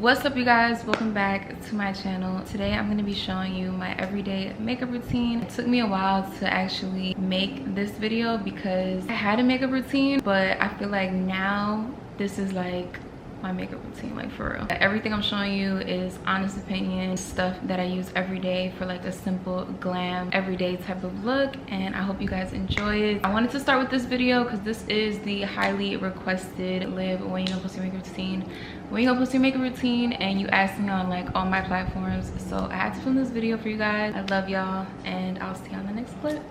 What's up, you guys? Welcome back to my channel. Today I'm going to be showing you my everyday makeup routine. It took me a while to actually make this video because I had a makeup routine, but I feel like now this is like my makeup routine, like for real. Everything I'm showing you is honest opinion, stuff that I use every day for like a simple glam everyday type of look, and I hope you guys enjoy it. I wanted to start with this video because this is the highly requested live when you gonna post your makeup routine, when you gonna post your makeup routine, and you asked me on like all my platforms, so I had to film this video for you guys. I love y'all, and I'll see you on the next clip.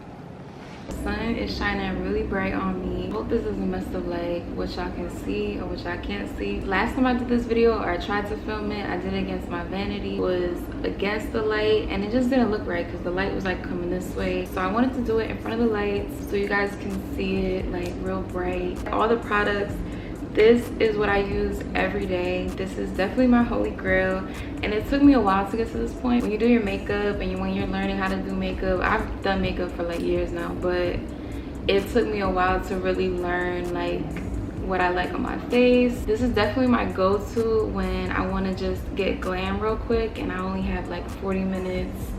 The sun is shining really bright on me. I hope this doesn't mess up like what y'all can see or what y'all can't see. Last time I did this video, or I tried to film it, I did it against my vanity. It was against the light and it just didn't look right because the light was like coming this way. So I wanted to do it in front of the lights so you guys can see it like real bright. All the products, this is what I use every day. This is definitely my holy grail, and it took me a while to get to this point. When you do your makeup and when you're learning how to do makeup, I've done makeup for like years now, but it took me a while to really learn like what I like on my face. This is definitely my go-to when I want to just get glam real quick and I only have like 40 minutes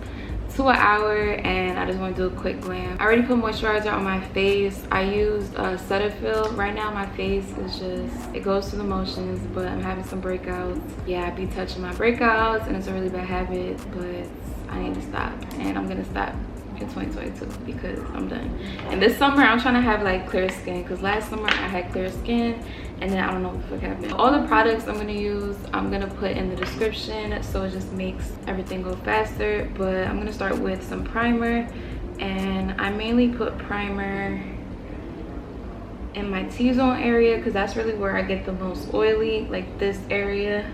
to an hour and I just want to do a quick glam. I already put moisturizer on my face. I used Cetaphil. Right now my face is just, it goes through the motions, but I'm having some breakouts. Yeah, I be touching my breakouts and it's a really bad habit, but I need to stop, and I'm gonna stop in 2022 because I'm done. And this summer I'm trying to have like clear skin because last summer I had clear skin and then I don't know what the fuck happened. All the products I'm gonna use I'm gonna put in the description so it just makes everything go faster, but I'm gonna start with some primer, and I mainly put primer in my T-zone area because that's really where I get the most oily, like this area,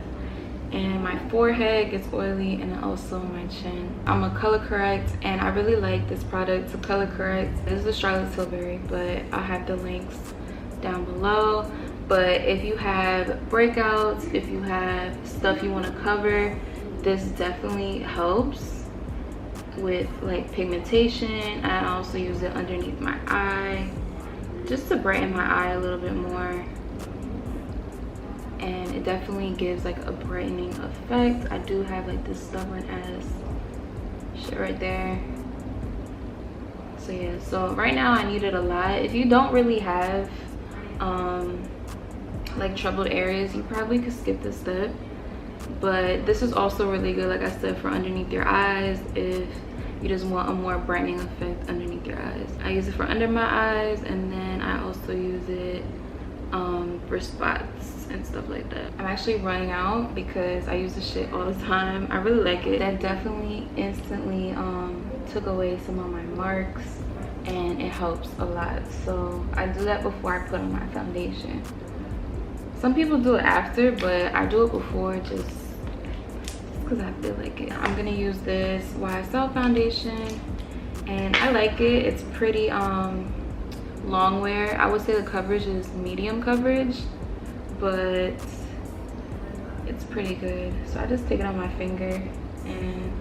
and my forehead gets oily, and also my chin. I'm a color correct, and I really like this product to color correct. This is a Charlotte Tilbury, but I'll have the links down below. But if you have breakouts, if you have stuff you want to cover, this definitely helps with like pigmentation. I also use it underneath my eye just to brighten my eye a little bit more, and it definitely gives like a brightening effect. I do have like this stubborn ass shit right there, so yeah. So right now I need it a lot. If you don't really have like troubled areas, you probably could skip this step, but this is also really good, like I said, for underneath your eyes if you just want a more brightening effect underneath your eyes. I use it for under my eyes, and then I also use it for spots and stuff like that. I'm actually running out because I use this shit all the time. I really like it. That definitely instantly took away some of my marks, and it helps a lot. So I do that before I put on my foundation. Some people do it after, but I do it before just because I feel like it. I'm gonna use this YSL foundation, and I like it. It's pretty Longwear. I would say the coverage is medium coverage, but it's pretty good. So I just take it on my finger, and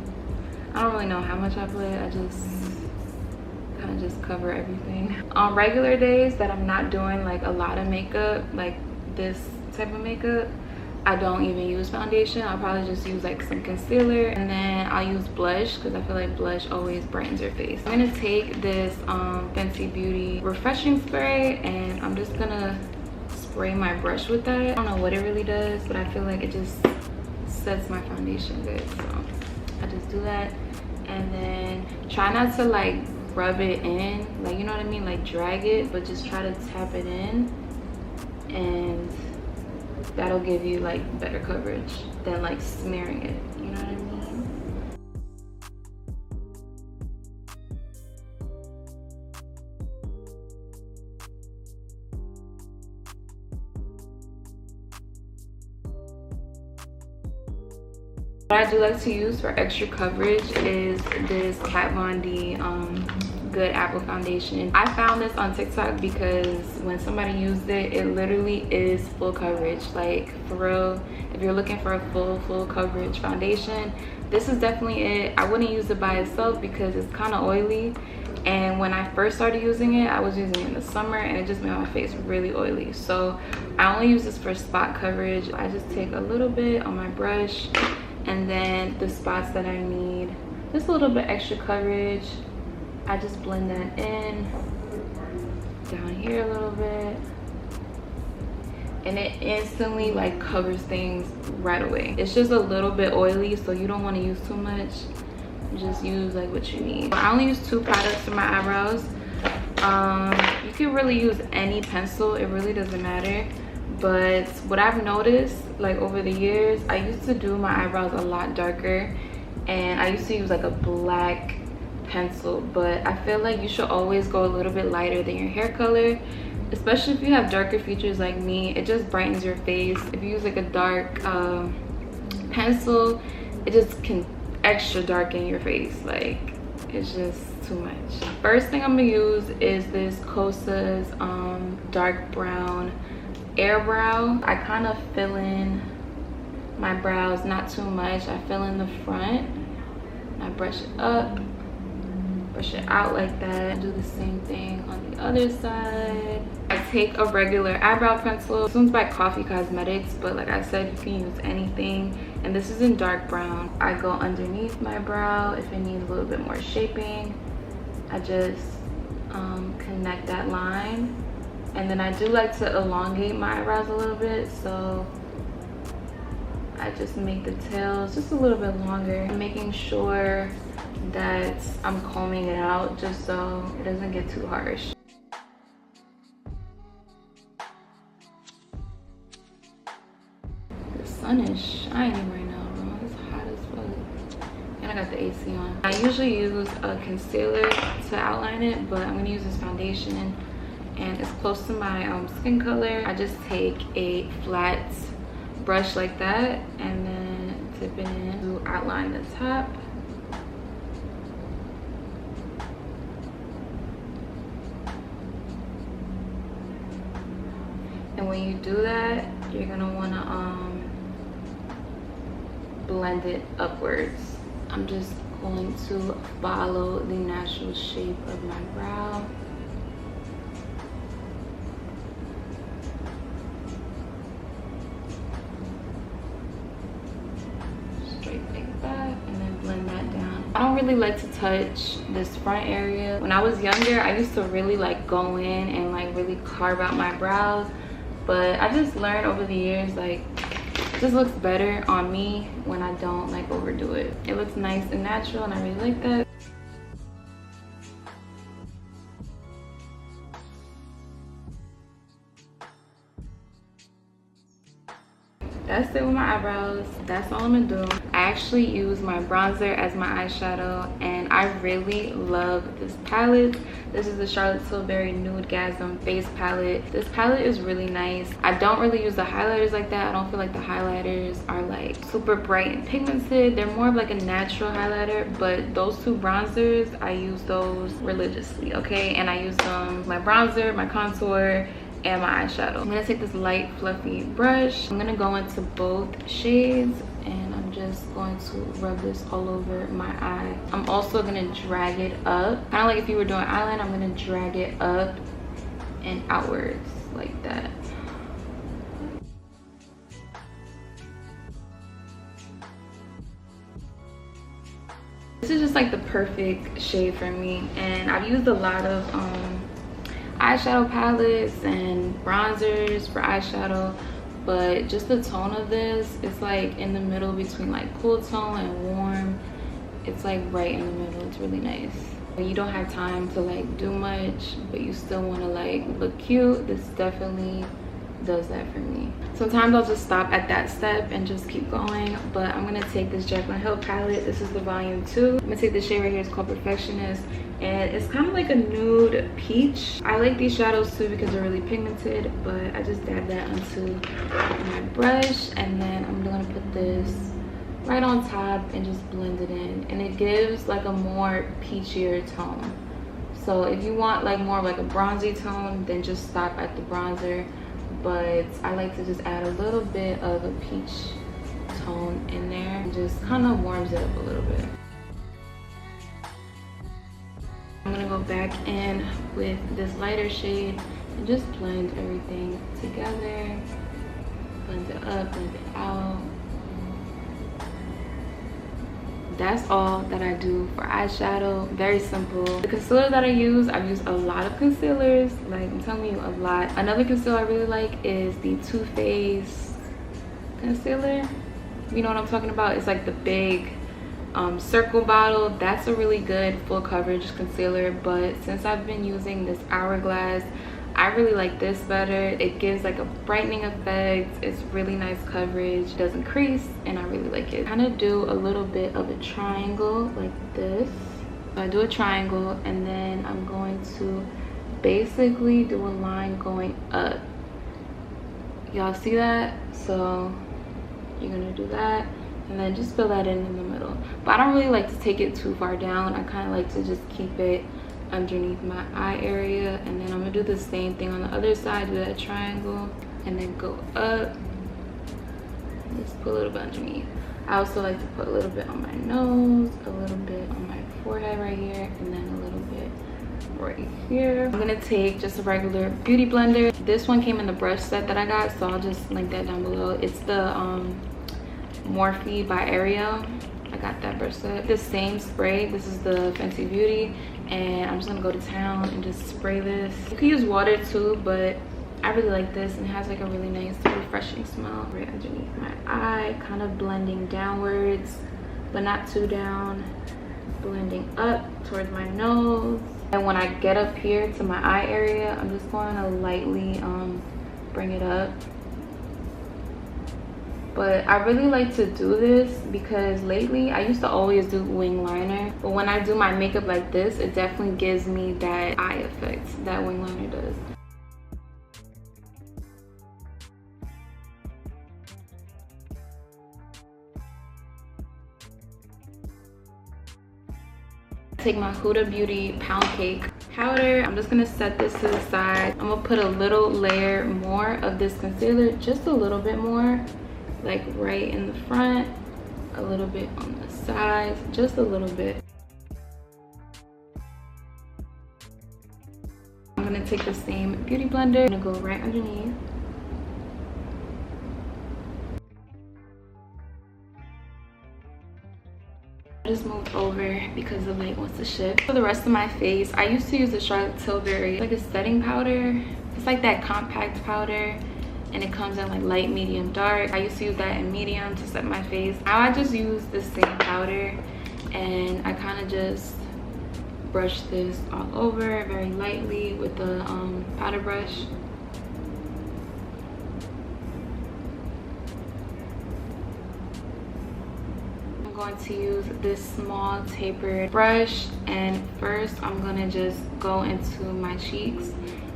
I don't really know how much I put. I just kind of just cover everything. On regular days that I'm not doing like a lot of makeup, like this type of makeup, I don't even use foundation. I'll probably just use like some concealer, and then I'll use blush because I feel like blush always brightens your face. I'm gonna take this Fenty Beauty refreshing spray, and I'm just gonna spray my brush with that. I don't know what it really does, but I feel like it just sets my foundation good, so I just do that. And then try not to like rub it in, like, you know what I mean, like drag it, but just try to tap it in, and that'll give you like better coverage than like smearing it, you know what I mean? What I do like to use for extra coverage is this Kat Von D Good Apple foundation. I found this on TikTok because when somebody used it, it literally is full coverage. Like for real, if you're looking for a full coverage foundation, this is definitely it. I wouldn't use it by itself because it's kind of oily, And when I first started using it, I was using it in the summer and it just made my face really oily. So I only use this for spot coverage. I just take a little bit on my brush, and then the spots that I need just a little bit extra coverage, I just blend that in down here a little bit, and it instantly like covers things right away. It's just a little bit oily, so you don't want to use too much. Just use like what you need. I only use 2 products for my eyebrows. You can really use any pencil, it really doesn't matter. But what I've noticed like over the years, I used to do my eyebrows a lot darker, and I used to use like a black pencil, but I feel like you should always go a little bit lighter than your hair color, especially if you have darker features like me. It just brightens your face. If you use like a dark pencil, it just can extra darken your face. Like, it's just too much. First thing I'm gonna use is this Kosas dark brown Airbrow. I kind of fill in my brows, not too much. I fill in the front, I brush it up, brush it out like that. Do the same thing on the other side. I take a regular eyebrow pencil. This one's by KVD Cosmetics, but like I said, you can use anything. And this is in dark brown. I go underneath my brow if it needs a little bit more shaping. I just connect that line. And then I do like to elongate my eyebrows a little bit, so I just make the tails just a little bit longer. I'm making sure that I'm combing it out just so it doesn't get too harsh. The sun is shining right now, bro. It's hot as fuck. And I got the AC on. I usually use a concealer to outline it, but I'm gonna use this foundation and it's close to my skin color. I just take a flat brush like that and then dip it in to outline the top. And when you do that, you're gonna wanna blend it upwards. I'm just going to follow the natural shape of my brow. Straight like that, and then blend that down. I don't really like to touch this front area. When I was younger, I used to really like go in and like really carve out my brows, but I just learned over the years, like, it just looks better on me when I don't like overdo it. It looks nice and natural, and I really like that. That's it with my eyebrows. That's all I'm gonna do. I actually use my bronzer as my eyeshadow, and I really love this palette. This is the Charlotte Tilbury Nudegasm face palette. This palette is really nice. I don't really use the highlighters like that. I don't feel like the highlighters are like super bright and pigmented. They're more of like a natural highlighter, but those 2 bronzers, I use those religiously, okay? And I use them, my bronzer, my contour, and my eyeshadow. I'm gonna take this light fluffy brush. I'm gonna go into both shades, and I'm just going to rub this all over my eye. I'm also gonna drag it up, kind of like if you were doing eyeliner. I'm gonna drag it up and outwards like that. This is just like the perfect shade for me, and I've used a lot of eyeshadow palettes and bronzers for eyeshadow, but just the tone of this, it's like in the middle between like cool tone and warm. It's like right in the middle. It's really nice. When you don't have time to like do much, but you still want to like look cute, this definitely does that for me. Sometimes I'll just stop at that step and just keep going, but I'm gonna take this Jaclyn Hill palette. This is the volume 2. I'm gonna take this shade right here. It's called Perfectionist, and it's kind of like a nude peach. I like these shadows too because they're really pigmented, but I just dab that onto my brush, and then I'm gonna put this right on top and just blend it in, and it gives like a more peachier tone. So if you want like more of like a bronzy tone, then just stop at the bronzer, but I like to just add a little bit of a peach tone in there, and just kind of warms it up a little bit. I'm gonna go back in with this lighter shade and just blend everything together. Blend it up, blend it out. That's all that I do for eyeshadow. Very simple. The concealer that I use, I've used a lot of concealers, like I'm telling you, a lot. Another concealer I really like is the Too Faced concealer. You know what I'm talking about? It's like the big circle bottle. That's a really good full coverage concealer, but since I've been using this Hourglass, I really like this better. It gives like a brightening effect. It's really nice coverage, doesn't crease, and I really like it. Kind of do a little bit of a triangle like this. So I do a triangle, and then I'm going to basically do a line going up. Y'all see that? So you're gonna do that, and then just fill that in the middle. But I don't really like to take it too far down. I kind of like to just keep it underneath my eye area, and then I'm gonna do the same thing on the other side. Do that triangle and then go up. Just put a little bit underneath. I also like to put a little bit on my nose, a little bit on my forehead right here, and then a little bit right here. I'm gonna take just a regular beauty blender. This one came in the brush set that I got, so I'll just link that down below. It's the Morphe by Ariel. I got that brush set. The same spray. This is the Fenty Beauty, and I'm just gonna go to town and just spray this. You can use water too, but I really like this, and it has like a really nice refreshing smell. Right underneath my eye, kind of blending downwards but not too down, blending up towards my nose. And when I get up here to my eye area, I'm just going to lightly bring it up. But I really like to do this because lately I used to always do wing liner, but when I do my makeup like this, it definitely gives me that eye effect that wing liner does. Take my Huda Beauty Pound Cake powder. I'm just gonna set this to the side. I'm gonna put a little layer more of this concealer, just a little bit more, like right in the front, a little bit on the sides, just a little bit. I'm gonna take the same beauty blender, I'm gonna go right underneath. I just moved over because the light wants to shift. For the rest of my face, I used to use the Charlotte Tilbury, like a setting powder. It's like that compact powder, and it comes in like light, medium, dark. I used to use that in medium to set my face. Now I just use the same powder, and I kind of just brush this all over very lightly with the powder brush. I'm going to use this small tapered brush, and first I'm gonna just go into my cheeks,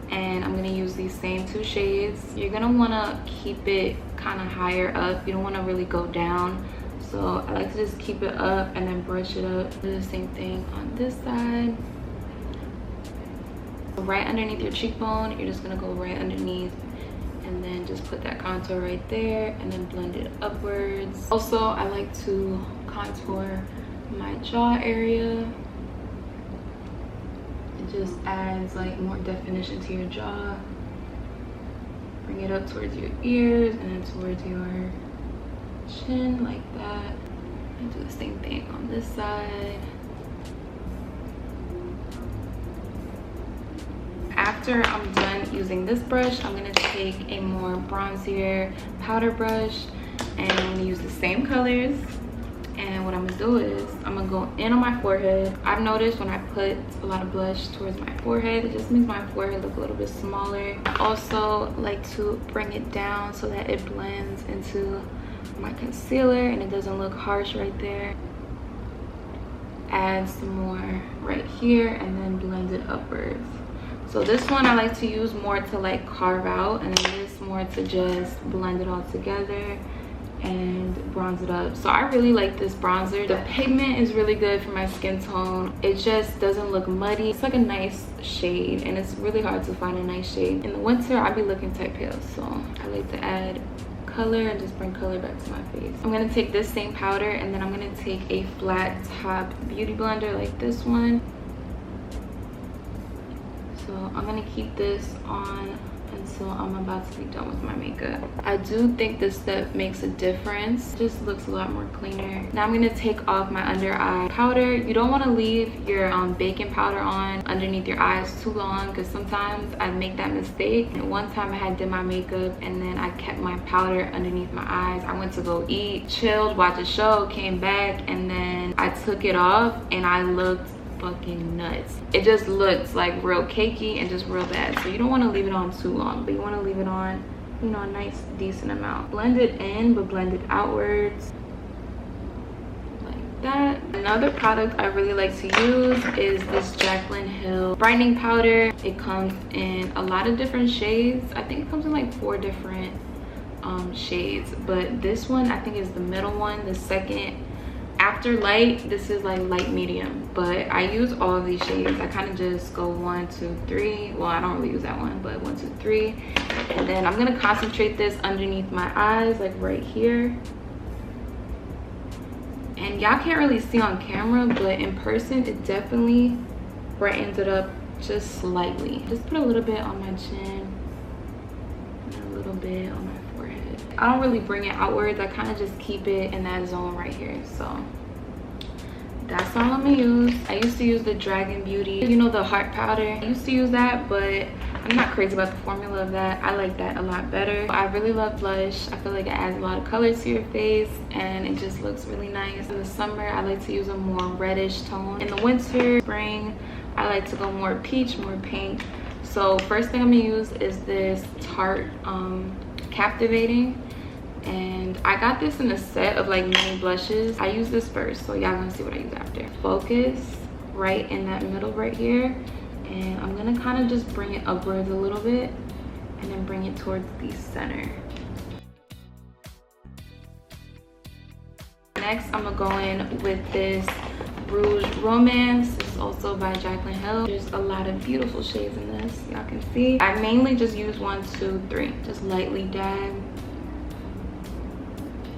and I'm gonna use these same two shades. You're gonna want to keep it kind of higher up. You don't want to really go down, so I like to just keep it up and then brush it up. Do the same thing on this side. Right underneath your cheekbone, you're just gonna go right underneath, and then just put that contour right there, and then blend it upwards. Also, I like to contour my jaw area. It just adds like more definition to your jaw. Bring it up towards your ears and then towards your chin like that. And do the same thing on this side. After I'm done using this brush, I'm gonna take a more bronzier powder brush, and I'm gonna use the same colors. And what I'm gonna do is I'm gonna go in on my forehead. I've noticed when I put a lot of blush towards my forehead, it just makes my forehead look a little bit smaller. I also like to bring it down so that it blends into my concealer and it doesn't look harsh right there. Add some more right here and then blend it upwards. So this one I like to use more to like carve out, and then this more to just blend it all together and bronze it up. So I really like this bronzer. The pigment is really good for my skin tone. It just doesn't look muddy. It's like a nice shade, and it's really hard to find a nice shade. In the winter, I'd be looking type pale, so I like to add color and just bring color back to my face. I'm gonna take this same powder, and then I'm gonna take a flat top beauty blender like this one. So I'm gonna keep this on until I'm about to be done with my makeup. I do think this step makes a difference. It just looks a lot more cleaner. Now I'm gonna take off my under eye powder. You don't want to leave your baking powder on underneath your eyes too long, because sometimes I make that mistake. And one time I had did my makeup and then I kept my powder underneath my eyes. I went to go eat, chilled, watch a show, came back, and then I took it off and I looked fucking nuts. It just looks like real cakey and just real bad. So you don't want to leave it on too long, but you want to leave it on, you know, a nice decent amount. Blend it in, but blend it outwards like that. Another product I really like to use is this Jaclyn Hill brightening powder. It comes in a lot of different shades. I think it comes in like 4 different shades, but this one I think is the middle one, the second after light. This is like light medium, but I use all of these shades. I kind of just go 1 2 3. Well, I don't really use that one, but 1 2 3, and then I'm gonna concentrate this underneath my eyes, like right here. And y'all can't really see on camera, but in person it definitely brightens it up just slightly. Just put a little bit on my chin and a little bit on my forehead. I don't really bring it outwards. I kind of just keep it in that zone right here. So that's all I'm gonna use. I used to use the Dragon Beauty, you know, the heart powder. I used to use that, but I'm not crazy about the formula of that. I like that a lot better. I really love blush. I feel like it adds a lot of color to your face and it just looks really nice. In the summer, I like to use a more reddish tone. In the winter, spring, I like to go more peach, more pink. So first thing I'm gonna use is this Tarte Captivating, and I got this in a set of like mini blushes. I use this first, so y'all gonna see what I use after. Focus right in that middle right here, and I'm gonna kind of just bring it upwards a little bit and then bring it towards the center. Next, I'm gonna go in with this Rouge Romance. It's also by Jaclyn Hill. There's a lot of beautiful shades in this, y'all can see. I mainly just use 1 2 3. Just lightly dab.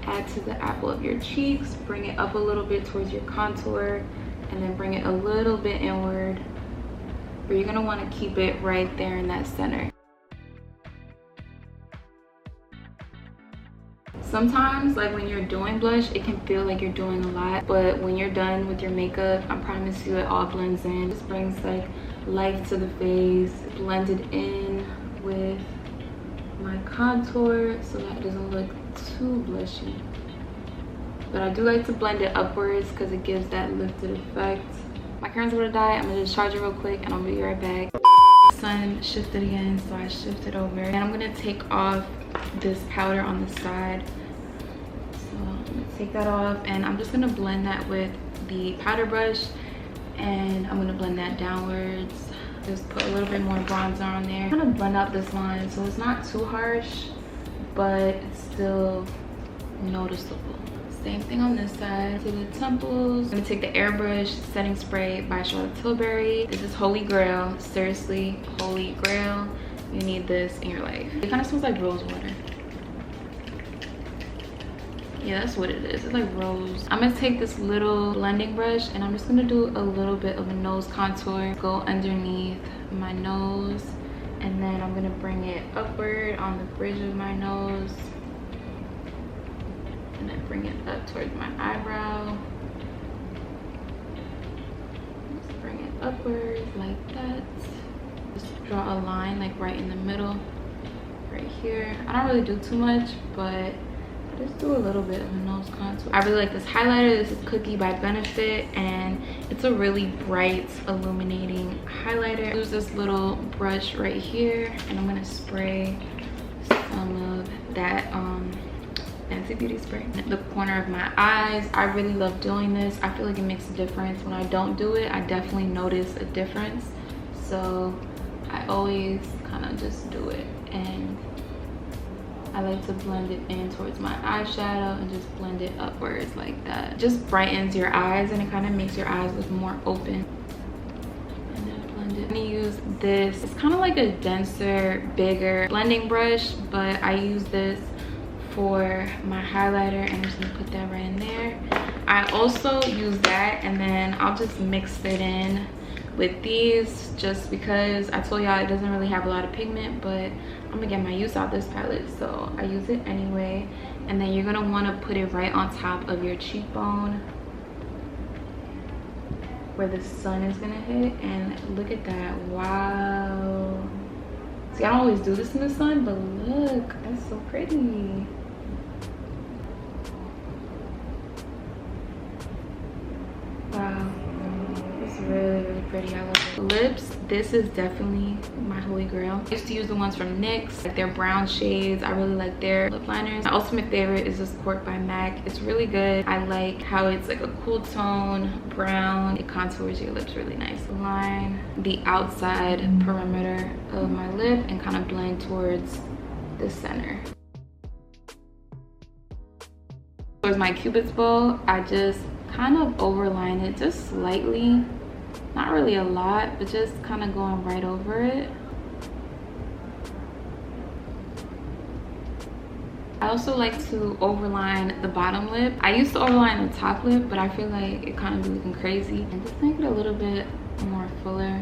Add to the apple of your cheeks. Bring it up a little bit towards your contour, and then bring it a little bit inward. But you're gonna want to keep it right there in that center. Sometimes, like when you're doing blush, it can feel like you're doing a lot, but when you're done with your makeup, I promise you it all blends in. It just brings like life to the face. Blend it in with my contour so that it doesn't look too blushy. But I do like to blend it upwards because it gives that lifted effect. My camera's gonna die. I'm gonna just charge it real quick and I'll be right back. Sun shifted again, so I shifted over, and I'm gonna take off this powder on the side. So I'm gonna take that off, and I'm just gonna blend that with the powder brush, and I'm gonna blend that downwards. Just put a little bit more bronzer on there. I'm gonna blend out this line so it's not too harsh, but it's still noticeable. Same thing on this side. To the temples, I'm gonna take the Airbrush setting spray by Tilbury. This is holy grail. Seriously, holy grail. You need this in your life. It kind of smells like rose water. Yeah, that's what it is. It's like rose. I'm gonna take this little blending brush and I'm just gonna do a little bit of a nose contour. Go underneath my nose, and then I'm gonna bring it upward on the bridge of my nose, and then bring it up towards my eyebrow. Just bring it upwards like that. Just draw a line like right in the middle, right here. I don't really do too much, but just do a little bit of a nose contour. I really like this highlighter. This is Cookie by Benefit, and it's a really bright, illuminating highlighter. Use this little brush right here, and I'm gonna spray some of that Fenty Beauty spray in the corner of my eyes. I really love doing this. I feel like it makes a difference. When I don't do it, I definitely notice a difference. So I always kind of just do it, and I like to blend it in towards my eyeshadow and just blend it upwards like that. It just brightens your eyes and it kind of makes your eyes look more open. And then blend it. I'm gonna use this. It's kind of like a denser, bigger blending brush, but I use this for my highlighter, and I'm just gonna put that right in there. I also use that, and then I'll just mix it in with these, just because I told y'all it doesn't really have a lot of pigment, but I'm gonna get my use out this palette, so I use it anyway. And then you're gonna want to put it right on top of your cheekbone where the sun is gonna hit. And look at that. Wow. See, I don't always do this in the sun, but look, that's so pretty. Wow, it's really, really pretty. I love it. Lips, this is definitely my holy grail. I used to use the ones from NYX, like their brown shades. I really like their lip liners. My ultimate favorite is this Cork by MAC. It's really good. I like how it's like a cool tone brown. It contours your lips really nice. Line the outside perimeter of my lip and kind of blend towards the center. Towards my Cupid's bow, I just kind of overline it just slightly, not really a lot, but just kind of going right over it. I also like to overline the bottom lip. I used to overline the top lip, but I feel like it kind of be looking crazy, and just make it a little bit more fuller.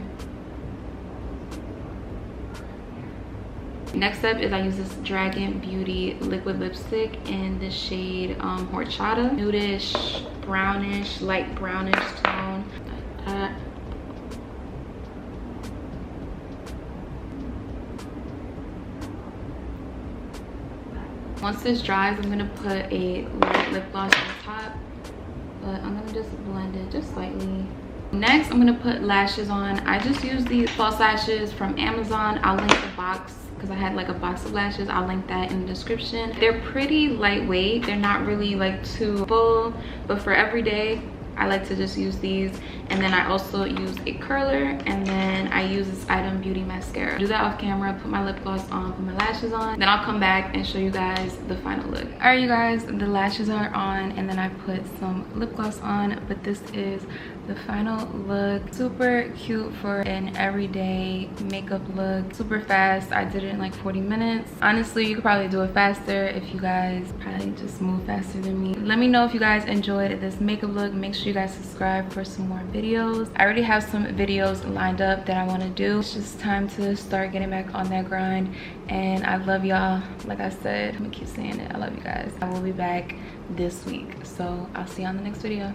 Next up is I use this Jaclyn Beauty liquid lipstick in the shade Horchata. Nudish, brownish, light brownish tone. Once this dries, I'm gonna put a light lip gloss on top, but I'm gonna just blend it just slightly. Next, I'm gonna put lashes on. I just use these false lashes from Amazon. I'll link the box because I had like a box of lashes. I'll link that in the description. They're pretty lightweight. They're not really like too full, but for every day, I like to just use these. And then I also use a curler, and then I use this Item Beauty mascara. Do that off camera, put my lip gloss on, put my lashes on, then I'll come back and show you guys the final look. All right, you guys, the lashes are on, and then I put some lip gloss on, but this is the final look. Super cute for an everyday makeup look. Super fast. I did it in like 40 minutes. Honestly, you could probably do it faster if you guys probably just move faster than me. Let me know if you guys enjoyed this makeup look. Make sure you guys subscribe for some more videos. I already have some videos lined up that I want to do. It's just time to start getting back on that grind, and I love y'all. Like I said, I'm gonna keep saying it, I love you guys. I will be back this week, so I'll see you on the next video.